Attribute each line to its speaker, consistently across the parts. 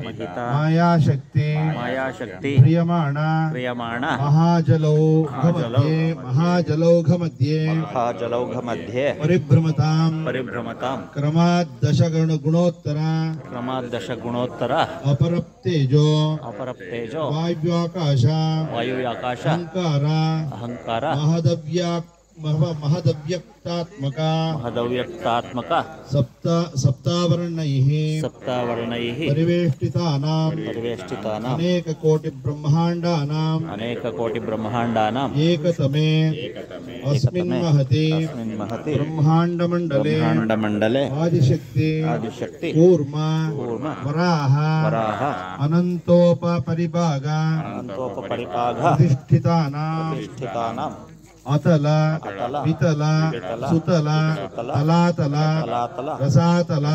Speaker 1: महिता
Speaker 2: मायाशक्ति क्रियमाण महाजलौघमध्ये
Speaker 1: परिभ्रमतां
Speaker 2: क्रमाद्दशगुणोत्तर अपरप्तेजो वायुव्याकाश अहंकार महदव्यक्तात्मक सप्तावर्णैः परिवेष्टितानां अनेक कोटि ब्रह्माण्डानां एकतमे अस्मिन् महति ब्रह्माण्डमण्डले आदिशक्ति कूर्म वराह अनन्तोपरिभाग अधिष्ठितानां अतल वितल सुतल तलातल रसातल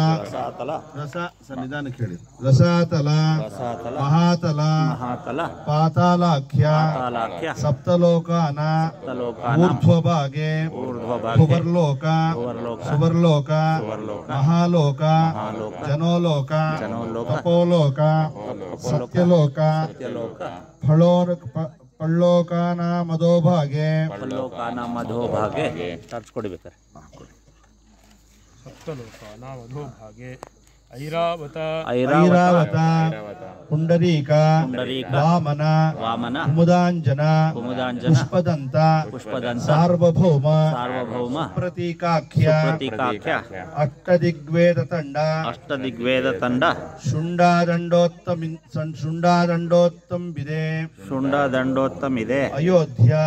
Speaker 2: रसातल महातल पातालाख्य सप्तलोकान ऊर्ध्वभागे भुवर्लोक सुवर्लोक महालोक जनोलोक तपोलोक सत्यलोक पल्लोकानामधोभागे
Speaker 1: ತರ್ಸ್ಕೊಡ್ಬೇಕಾರೆ
Speaker 3: सप्तलोकानामधोभागे ऐरावत
Speaker 2: पुंडरीक वामन कुमुदांजन पुष्पदंत सार्वभौम प्रतीकाख्य अष्टदिग्वेद शुंडादंडोत्तमिदे अयोध्या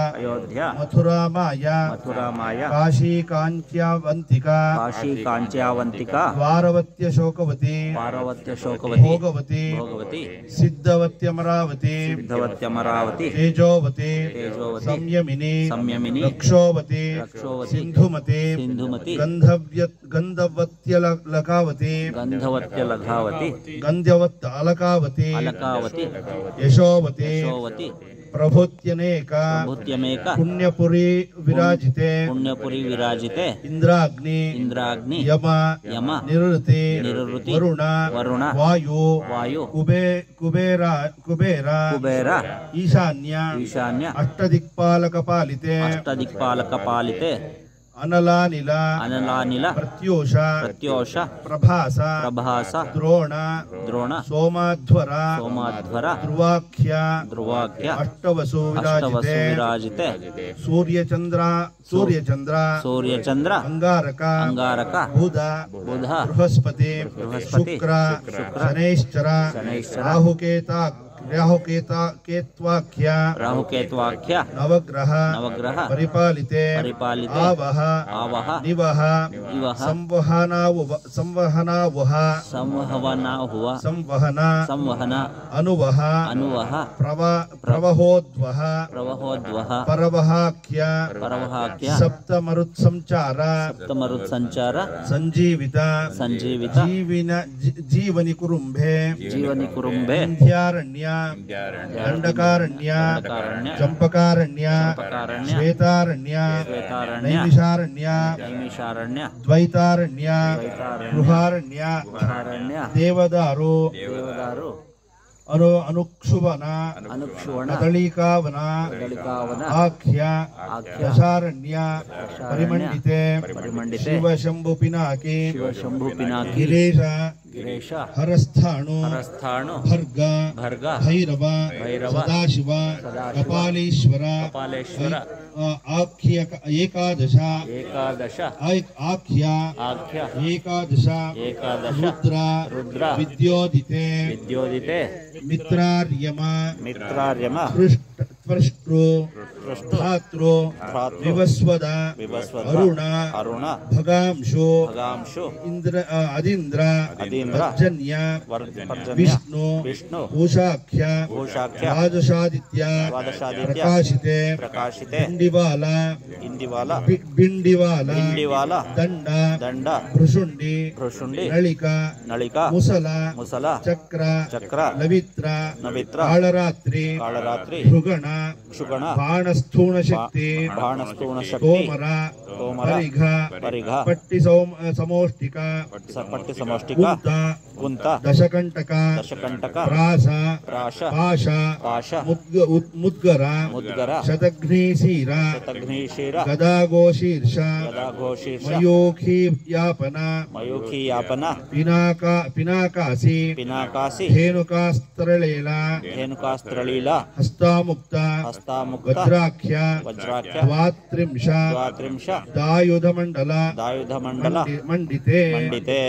Speaker 2: मथुरा माया काशी कांच्यावंतिका वारवत्य शोकवती भोगवती सिद्धवत्यमरावती तेजोवती संयमिनी रक्षोवती सिंधुमती गंधवत्यलकावती अलकावती यशोवती प्रभुत्यनेक पुण्यपुरी विराजिते इंद्राग्नि यम निरुति वरुण वायु कुबेर ईशान्य अष्टदिक्पालकपालिते अनलानिल प्रत्योष प्रभास द्रोण सोमाध्वर ध्रुवाख्य अष्टवसु विराजिते सूर्यचंद्र अंगारक बुध बृहस्पति शुक्र शनैश्चर राहुकेत्वाख्य नवग्रह परिपालिते आवह निवह संवहन अनुवह प्रवहोद्वह परवहाख्य सप्तमरुत्संचार संजीवित जीवनि कुरुम्भे विंध्यारण्य दंडकारण्य चंपकारण्य श्वेतारण्य नैमिषारण्य द्वैतारण्य गृहारण्य देवदारु अनुक्षुवन कदलिकावन आख्य दशारण्य परिमंडिते शिवशंभु पिनाकी गिरीश हरस्थाणु भर्ग भैरव सदाशिव कपालीश्वर आख्य एकादश एकादश रुद्र विद्योदिते मित्रार्यम त्वष्ट्रो विवस्वद अरुण भगांशो अदिन्द्र पर्जन्य विष्णु पूषाख्य द्वादशादित्य प्रकाशिते बिंडिवाल दंड भृशुंडी नलिका मुसल चक्र लवित्र कालरात्रि भृगण ಶುಗಣ ಬಾಣಸ್ಥೂಣ ಶಕ್ತಿ
Speaker 1: ಬಾಣಸ್ಥೂಣ ಶಕ್ತಿ
Speaker 2: ತೋಮರ
Speaker 1: ತೋಮರ
Speaker 2: ಪರಿಘ
Speaker 1: ಪರಿಘ
Speaker 2: ಪಟ್ಟಿ ಸಮೋಷ್ಟಿಕ
Speaker 1: ಪಟ್ಟಿ ಸಮಷ್ಟಿಕ ಗುಂತ
Speaker 2: ದಶಕಂಟಕ
Speaker 1: ದಶಕಂಟಕ
Speaker 2: ಪ್ರಾಸ
Speaker 1: ಪ್ರಾಶ
Speaker 2: ಪಾಶ
Speaker 1: ಪಾಶ
Speaker 2: ಮುದ್ಗರ
Speaker 1: ಮುದ್ಗರ
Speaker 2: ಶತಘ್ನೀಶೀರ
Speaker 1: ಶತಘ್ನೀಶೀರ
Speaker 2: ಗದಾಘೋಶೀರ್ಷ
Speaker 1: ಗದಾಘೋಷೀರ್ಷ
Speaker 2: ಮಯೂಖೀಯಾಪನ
Speaker 1: ಮಯೂಖೀಯಾಪನ
Speaker 2: ಪಿನಾಕಾಸಿ
Speaker 1: ಪಿನಾಕಾಸಿ
Speaker 2: ಧೇನುಕಾಸ್ತ್ರಳೇಲ
Speaker 1: ಧೇನುಕಾಸ್ತ್ರಲೀಲ
Speaker 2: ಹಸ್ತಾಮುಕ್ತ
Speaker 1: ಹಸ್ತಾಮುಕ್ತ
Speaker 2: ವಜ್ರಾಖ್ಯ
Speaker 1: ವಜ್ರಾಖ್ಯ
Speaker 2: ದ್ವಾತ್ರಿಂಶ
Speaker 1: ದ್ವಾತ್ರಿಂಶ
Speaker 2: ದಾಯುಧಮಂಡಲ
Speaker 1: ದಾಯುಧಮಂಡಲ
Speaker 2: ಮಂಡಿತೆ
Speaker 1: ಮಂಡಿತೆ